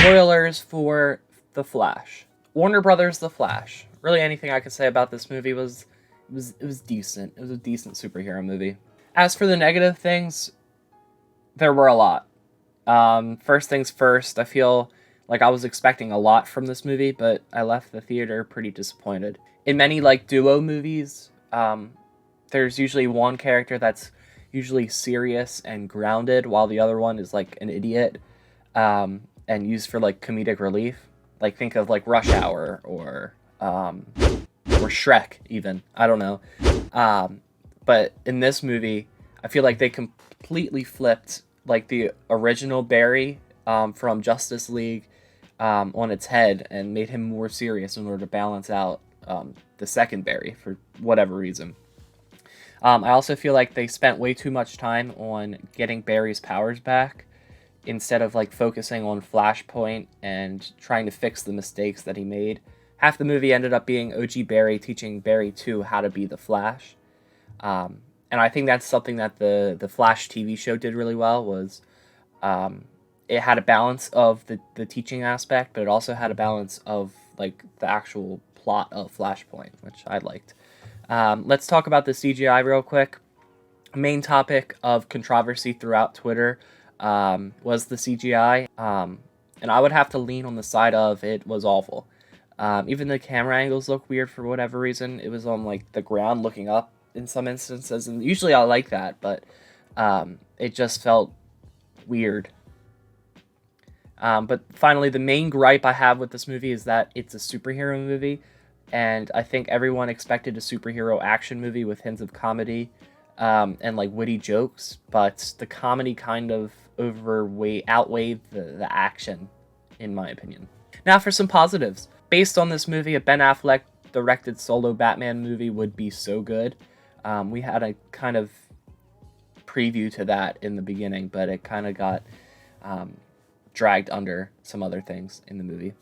Spoilers for The Flash. Warner Brothers' The Flash. Really anything I could say about this movie was decent. It was a decent superhero movie. As for the negative things, there were a lot. First things first, I feel like I was expecting a lot from this movie, but I left the theater pretty disappointed. In many like duo movies, there's usually one character that's usually serious and grounded, while the other one is like an idiot, and used for like comedic relief. Like think of like Rush Hour or Shrek even. I don't know. But in this movie, I feel like they completely flipped like the original Barry from Justice League on its head and made him more serious in order to balance out the second Barry for whatever reason. I also feel like they spent way too much time on getting Barry's powers back instead of like focusing on Flashpoint and trying to fix the mistakes that he made. Half the movie ended up being OG Barry teaching Barry 2 how to be the Flash. And I think that's something that the Flash TV show did really well, was it had a balance of the teaching aspect, but it also had a balance of like the actual plot of Flashpoint, which I liked. Let's talk about the CGI real quick. Main topic of controversy throughout Twitter was the CGI, and I would have to lean on the side of it was awful. Even the camera angles look weird for whatever reason. It was on like the ground looking up in some instances, and usually I like that, but it just felt weird. But finally, the main gripe I have with this movie is that it's a superhero movie, and I think everyone expected a superhero action movie with hints of comedy and like witty jokes, but the comedy kind of outweighed the action, in my opinion. Now for some positives. Based on this movie, a Ben Affleck directed solo Batman movie would be so good. We had a kind of preview to that in the beginning, but it kind of got dragged under some other things in the movie.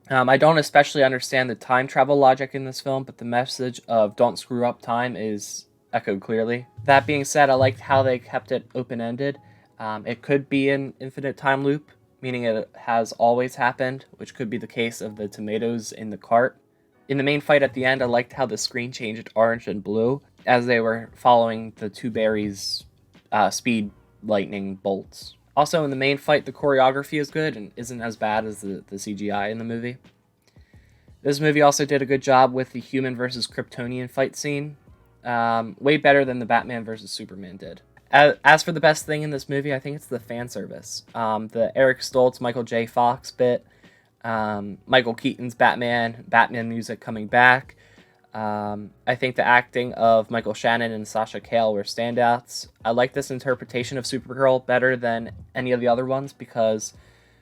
I don't especially understand the time travel logic in this film, but the message of don't screw up time is echoed clearly. That being said, I liked how they kept it open-ended. It could be an infinite time loop, meaning it has always happened, which could be the case of the tomatoes in the cart. In the main fight at the end, I liked how the screen changed orange and blue as they were following the two berries' speed lightning bolts. Also, in the main fight, the choreography is good and isn't as bad as the CGI in the movie. This movie also did a good job with the human versus Kryptonian fight scene. Way better than the Batman versus Superman did. As for the best thing in this movie, I think it's the fan service. The Eric Stoltz, Michael J. Fox bit, Michael Keaton's Batman music coming back. I think the acting of Michael Shannon and Sasha Cale were standouts. I like this interpretation of Supergirl better than any of the other ones because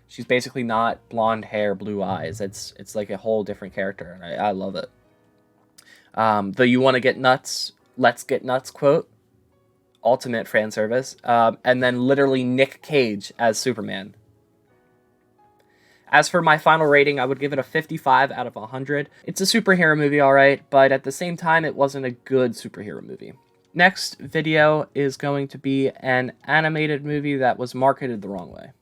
she's basically not blonde hair, blue eyes. It's like a whole different character, and I love it. The "you want to get nuts, let's get nuts" quote, ultimate fan service, and then literally Nick Cage as Superman. As for my final rating, I would give it a 55 out of 100. It's a superhero movie, alright, but at the same time, it wasn't a good superhero movie. Next video is going to be an animated movie that was marketed the wrong way.